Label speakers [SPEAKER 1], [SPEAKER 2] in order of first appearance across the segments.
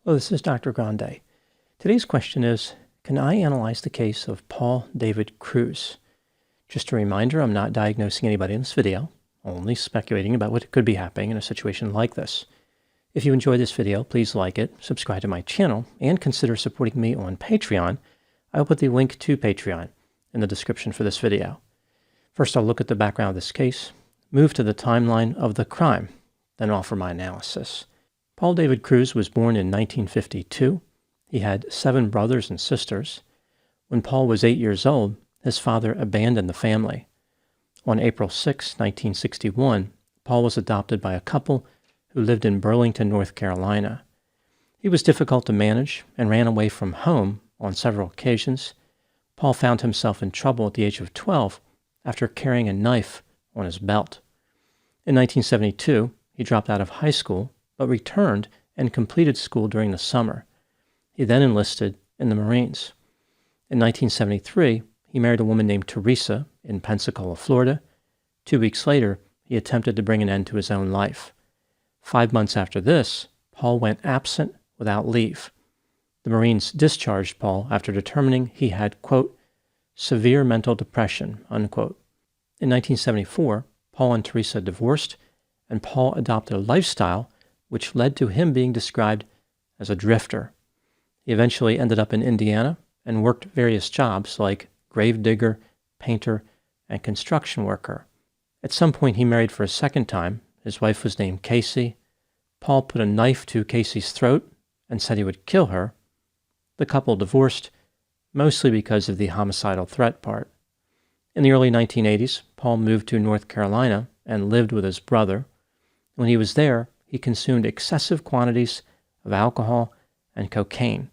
[SPEAKER 1] Hello, this is Dr. Grande. Today's question is, can I analyze the case of Paul David Cruz? Just a reminder, I'm not diagnosing anybody in this video, only speculating about what could be happening in a situation like this. If you enjoyed this video, please like it, subscribe to my channel, and consider supporting me on Patreon. I will put the link to Patreon in the description for this video. First, I'll look at the background of this case, move to the timeline of the crime, then offer my analysis. Paul David Cruz was born in 1952. He had 7 brothers and sisters. When Paul was 8 years old, his father abandoned the family. On April 6, 1961, Paul was adopted by a couple who lived in Burlington, North Carolina. He was difficult to manage and ran away from home on several occasions. Paul found himself in trouble at the age of 12 after carrying a knife on his belt. In 1972, he dropped out of high school but returned and completed school during the summer. He then enlisted in the Marines. In 1973, he married a woman named Teresa in Pensacola, Florida. 2 weeks later, he attempted to bring an end to his own life. 5 months after this, Paul went absent without leave. The Marines discharged Paul after determining he had, quote, severe mental depression, unquote. In 1974, Paul and Teresa divorced, and Paul adopted a lifestyle which led to him being described as a drifter. He eventually ended up in Indiana and worked various jobs like grave digger, painter, and construction worker. At some point, he married for a second time. His wife was named Casey. Paul put a knife to Casey's throat and said he would kill her. The couple divorced, mostly because of the homicidal threat part. In the early 1980s, Paul moved to North Carolina and lived with his brother. When he was there, he consumed excessive quantities of alcohol and cocaine.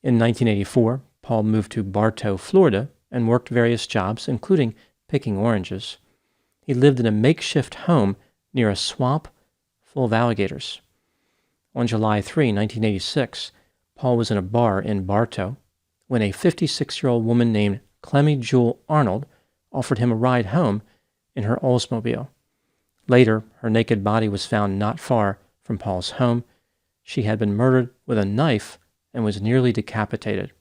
[SPEAKER 1] In 1984, Paul moved to Bartow, Florida, and worked various jobs, including picking oranges. He lived in a makeshift home near a swamp full of alligators. On July 3, 1986, Paul was in a bar in Bartow when a 56-year-old woman named Clemmy Jewel Arnold offered him a ride home in her Oldsmobile. Later, her naked body was found not far from Paul's home. She had been murdered with a knife and was nearly decapitated.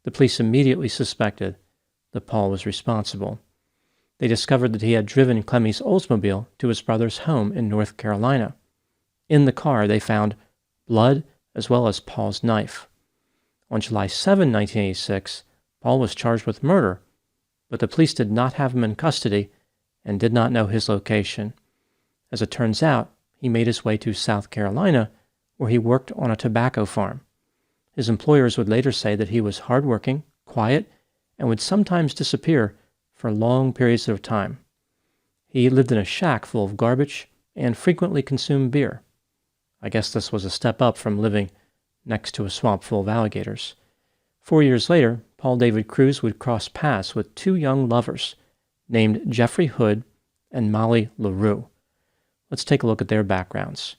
[SPEAKER 1] The police immediately suspected that Paul was responsible. They discovered that he had driven Clemmy's Oldsmobile to his brother's home in North Carolina. In the car, they found blood as well as Paul's knife. On July 7, 1986, Paul was charged with murder, but the police did not have him in custody and did not know his location. As it turns out, he made his way to South Carolina, where he worked on a tobacco farm. His employers would later say that he was hardworking, quiet, and would sometimes disappear for long periods of time. He lived in a shack full of garbage and frequently consumed beer. I guess this was a step up from living next to a swamp full of alligators. 4 years later, Paul David Cruz would cross paths with 2 young lovers named Jeffrey Hood and Molly LaRue. Let's take a look at their backgrounds.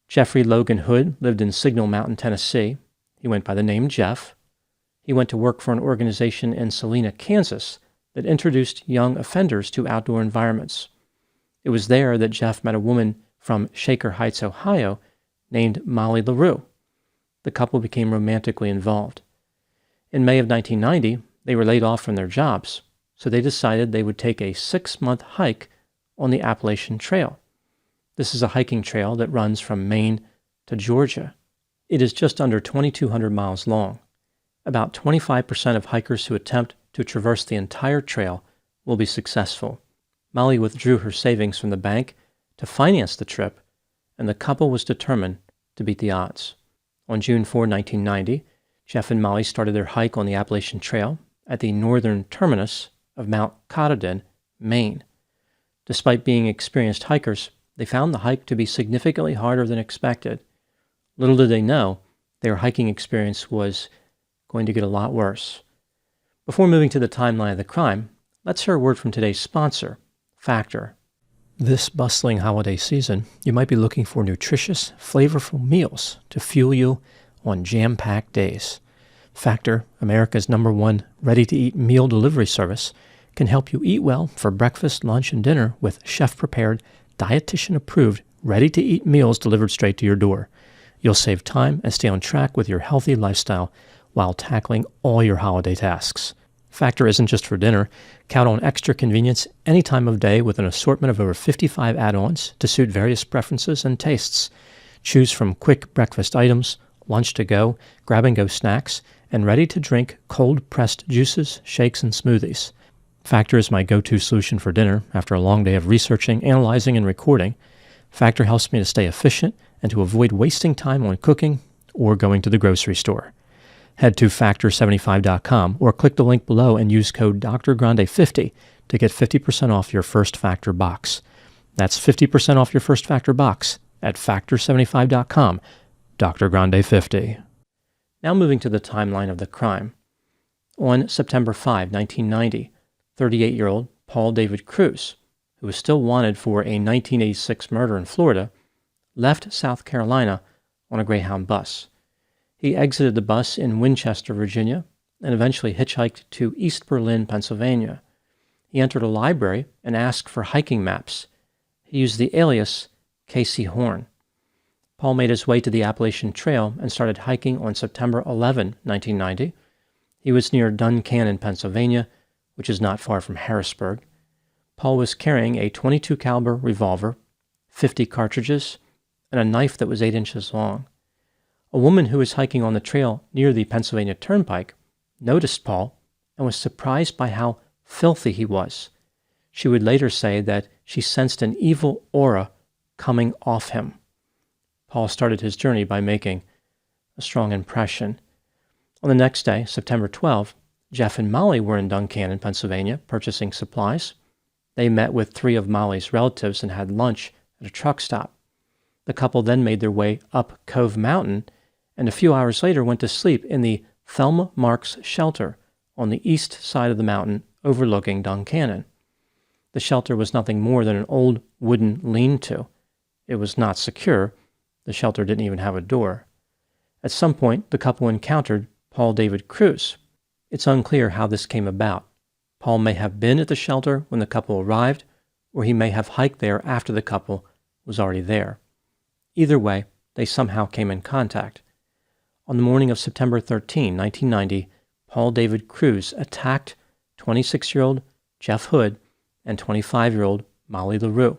[SPEAKER 1] Jeffrey Logan Hood lived in Signal Mountain, Tennessee. He went by the name Jeff. He went to work for an organization in Salina, Kansas that introduced young offenders to outdoor environments. It was there that Jeff met a woman from Shaker Heights, Ohio, named Molly LaRue. The couple became romantically involved. In May of 1990, they were laid off from their jobs, so they decided they would take a 6-month hike on the Appalachian Trail. This is a hiking trail that runs from Maine to Georgia. It is just under 2,200 miles long. About 25% of hikers who attempt to traverse the entire trail will be successful. Molly withdrew her savings from the bank to finance the trip, and the couple was determined to beat the odds. On June 4, 1990, Jeff and Molly started their hike on the Appalachian Trail at the northern terminus of Mount Katahdin, Maine. Despite being experienced hikers, they found the hike to be significantly harder than expected. Little did they know, their hiking experience was going to get a lot worse. Before moving to the timeline of the crime, let's hear a word from today's sponsor, Factor. This bustling holiday season, you might be looking for nutritious, flavorful meals to fuel you on jam-packed days. Factor, America's #1 ready-to-eat meal delivery service, can help you eat well for breakfast, lunch, and dinner with chef-prepared, dietitian-approved, ready-to-eat meals delivered straight to your door. You'll save time and stay on track with your healthy lifestyle while tackling all your holiday tasks. Factor isn't just for dinner. Count on extra convenience any time of day with an assortment of over 55 add-ons to suit various preferences and tastes. Choose from quick breakfast items, lunch to go, grab-and-go snacks, and ready-to-drink cold-pressed juices, shakes, and smoothies. Factor is my go-to solution for dinner after a long day of researching, analyzing, and recording. Factor helps me to stay efficient and to avoid wasting time on cooking or going to the grocery store. Head to Factor75.com or click the link below and use code DrGrande50 to get 50% off your first Factor box. That's 50% off your first Factor box at Factor75.com, DrGrande50. Now moving to the timeline of the crime. On September 5, 1990, 38-year-old Paul David Cruz, who was still wanted for a 1986 murder in Florida, left South Carolina on a Greyhound bus. He exited the bus in Winchester, Virginia, and eventually hitchhiked to East Berlin, Pennsylvania. He entered a library and asked for hiking maps. He used the alias Casey Horn. Paul made his way to the Appalachian Trail and started hiking on September 11, 1990. He was near Duncannon, Pennsylvania, which is not far from Harrisburg. Paul was carrying a .22 caliber revolver, 50 cartridges, and a knife that was 8 inches long. A woman who was hiking on the trail near the Pennsylvania Turnpike noticed Paul and was surprised by how filthy he was. She would later say that she sensed an evil aura coming off him. Paul started his journey by making a strong impression. On the next day, September 12, Jeff and Molly were in Duncannon, Pennsylvania, purchasing supplies. They met with 3 of Molly's relatives and had lunch at a truck stop. The couple then made their way up Cove Mountain and a few hours later went to sleep in the Thelma Marks shelter on the east side of the mountain overlooking Duncannon. The shelter was nothing more than an old wooden lean-to. It was not secure. The shelter didn't even have a door. At some point, the couple encountered Paul David Cruz. It's unclear how this came about. Paul may have been at the shelter when the couple arrived, or he may have hiked there after the couple was already there. Either way, they somehow came in contact. On the morning of September 13, 1990, Paul David Cruz attacked 26-year-old Jeff Hood and 25-year-old Molly LaRue.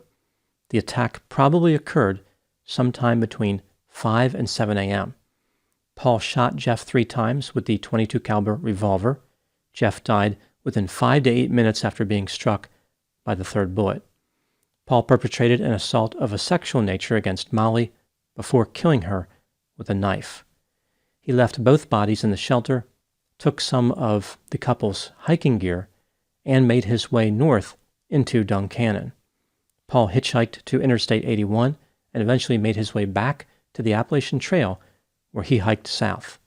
[SPEAKER 1] The attack probably occurred sometime between 5 and 7 a.m. Paul shot Jeff 3 times with the .22 caliber revolver. Jeff died within 5 to 8 minutes after being struck by the 3rd bullet. Paul perpetrated an assault of a sexual nature against Molly before killing her with a knife. He left both bodies in the shelter, took some of the couple's hiking gear, and made his way north into Duncannon. Paul hitchhiked to Interstate 81 and eventually made his way back to the Appalachian Trail, where he hiked south.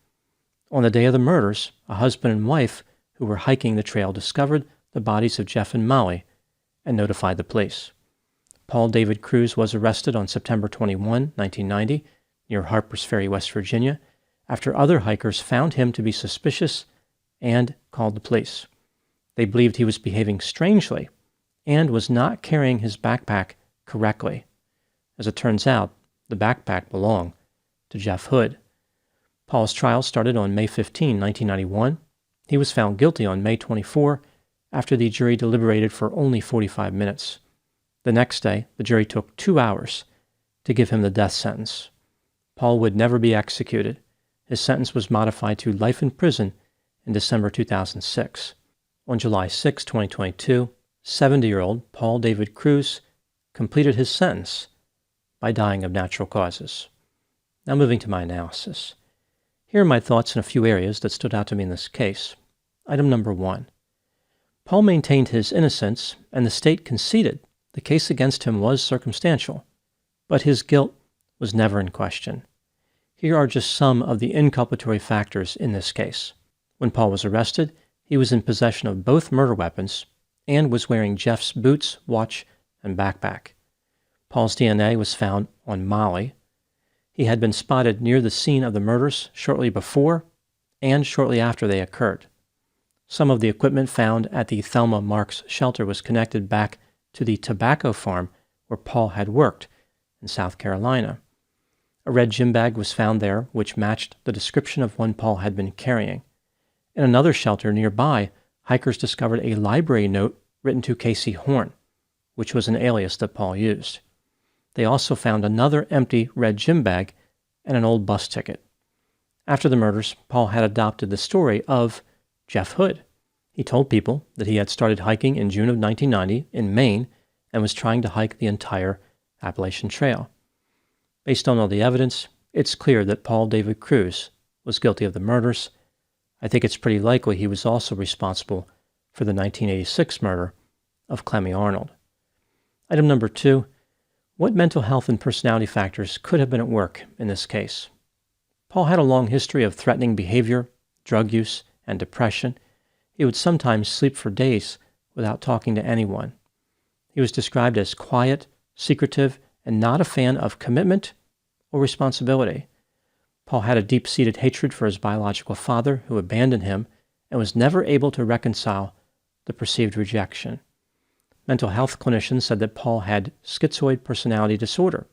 [SPEAKER 1] On the day of the murders, a husband and wife who were hiking the trail discovered the bodies of Jeff and Molly and notified the police. Paul David Cruz was arrested on September 21, 1990, near Harpers Ferry, West Virginia, after other hikers found him to be suspicious and called the police. They believed he was behaving strangely and was not carrying his backpack correctly. As it turns out, the backpack belonged to Jeff Hood. Paul's trial started on May 15, 1991. He was found guilty on May 24 after the jury deliberated for only 45 minutes. The next day, the jury took 2 hours to give him the death sentence. Paul would never be executed. His sentence was modified to life in prison in December 2006. On July 6, 2022, 70-year-old Paul David Cruz completed his sentence by dying of natural causes. Now moving to my analysis. Here are my thoughts in a few areas that stood out to me in this case. Item number 1. Paul maintained his innocence, and the state conceded the case against him was circumstantial, but his guilt was never in question. Here are just some of the inculpatory factors in this case. When Paul was arrested, he was in possession of both murder weapons and was wearing Jeff's boots, watch, and backpack. Paul's DNA was found on Molly. He had been spotted near the scene of the murders shortly before and shortly after they occurred. Some of the equipment found at the Thelma Marks shelter was connected back to the tobacco farm where Paul had worked in South Carolina. A red gym bag was found there which matched the description of one Paul had been carrying. In another shelter nearby, hikers discovered a library note written to Casey Horn, which was an alias that Paul used. They also found another empty red gym bag and an old bus ticket. After the murders, Paul had adopted the story of Jeff Hood. He told people that he had started hiking in June of 1990 in Maine and was trying to hike the entire Appalachian Trail. Based on all the evidence, it's clear that Paul David Cruz was guilty of the murders. I think it's pretty likely he was also responsible for the 1986 murder of Clemmy Arnold. Item number 2, what mental health and personality factors could have been at work in this case? Paul had a long history of threatening behavior, drug use, and depression. He would sometimes sleep for days without talking to anyone. He was described as quiet, secretive, and not a fan of commitment or responsibility. Paul had a deep-seated hatred for his biological father, who abandoned him, and was never able to reconcile the perceived rejection. Mental health clinicians said that Paul had schizoid personality disorder.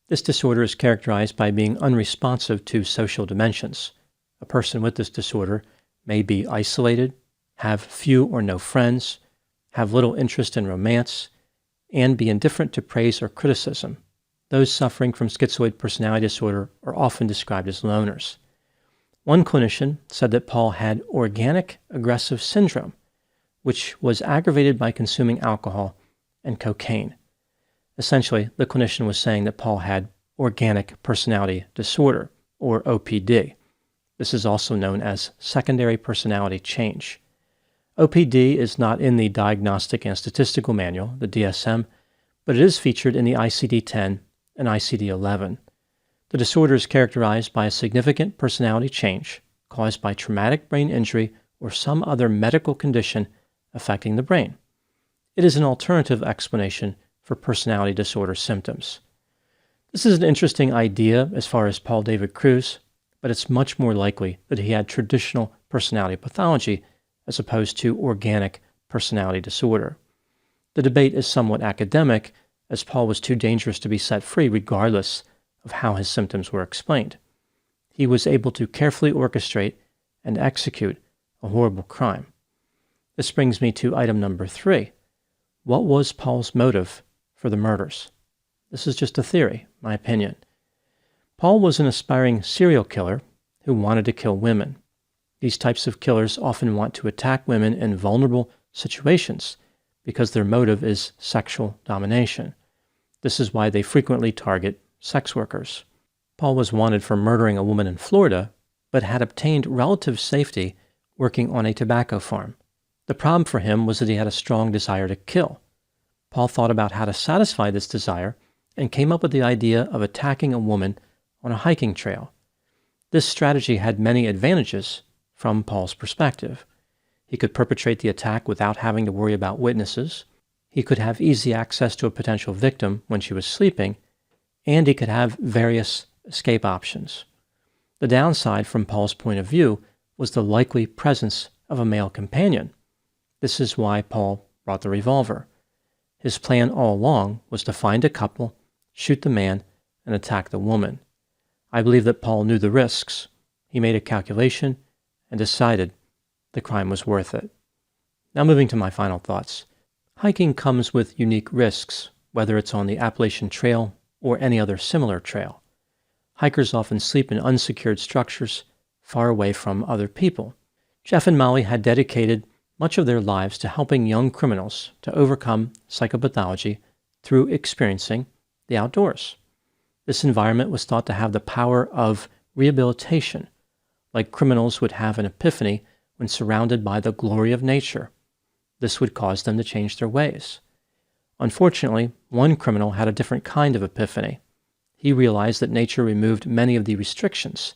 [SPEAKER 1] This disorder is characterized by being unresponsive to social dimensions. A person with this disorder may be isolated, have few or no friends, have little interest in romance, and be indifferent to praise or criticism. Those suffering from schizoid personality disorder are often described as loners. One clinician said that Paul had organic aggressive syndrome, which was aggravated by consuming alcohol and cocaine. Essentially, the clinician was saying that Paul had organic personality disorder, or OPD. This is also known as secondary personality change. OPD is not in the Diagnostic and Statistical Manual, the DSM, but it is featured in the ICD-10 and ICD-11. The disorder is characterized by a significant personality change caused by traumatic brain injury or some other medical condition affecting the brain. It is an alternative explanation for personality disorder symptoms. This is an interesting idea as far as Paul David Cruz, but it's much more likely that he had traditional personality pathology as opposed to organic personality disorder. The debate is somewhat academic, as Paul was too dangerous to be set free regardless of how his symptoms were explained. He was able to carefully orchestrate and execute a horrible crime. This brings me to item number 3. What was Paul's motive for the murders? This is just a theory, my opinion. Paul was an aspiring serial killer who wanted to kill women. These types of killers often want to attack women in vulnerable situations because their motive is sexual domination. This is why they frequently target sex workers. Paul was wanted for murdering a woman in Florida, but had obtained relative safety working on a tobacco farm. The problem for him was that he had a strong desire to kill. Paul thought about how to satisfy this desire and came up with the idea of attacking a woman on a hiking trail. This strategy had many advantages from Paul's perspective. He could perpetrate the attack without having to worry about witnesses. He could have easy access to a potential victim when she was sleeping, and he could have various escape options. The downside from Paul's point of view was the likely presence of a male companion. This is why Paul brought the revolver. His plan all along was to find a couple, shoot the man, and attack the woman. I believe that Paul knew the risks. He made a calculation and decided the crime was worth it. Now moving to my final thoughts. Hiking comes with unique risks, whether it's on the Appalachian Trail or any other similar trail. Hikers often sleep in unsecured structures far away from other people. Jeff and Molly had dedicated much of their lives to helping young criminals to overcome psychopathology through experiencing the outdoors. This environment was thought to have the power of rehabilitation, like criminals would have an epiphany when surrounded by the glory of nature. This would cause them to change their ways. Unfortunately, one criminal had a different kind of epiphany. He realized that nature removed many of the restrictions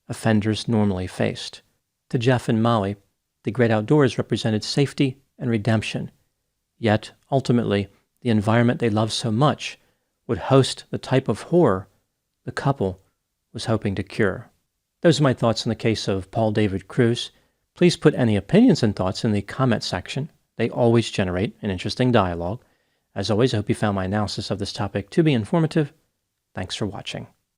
[SPEAKER 1] offenders normally faced. To Jeff and Molly, the great outdoors represented safety and redemption. Yet, ultimately, the environment they loved so much would host the type of horror the couple was hoping to cure. Those are my thoughts on the case of Paul David Cruz. Please put any opinions and thoughts in the comment section. They always generate an interesting dialogue. As always, I hope you found my analysis of this topic to be informative. Thanks for watching.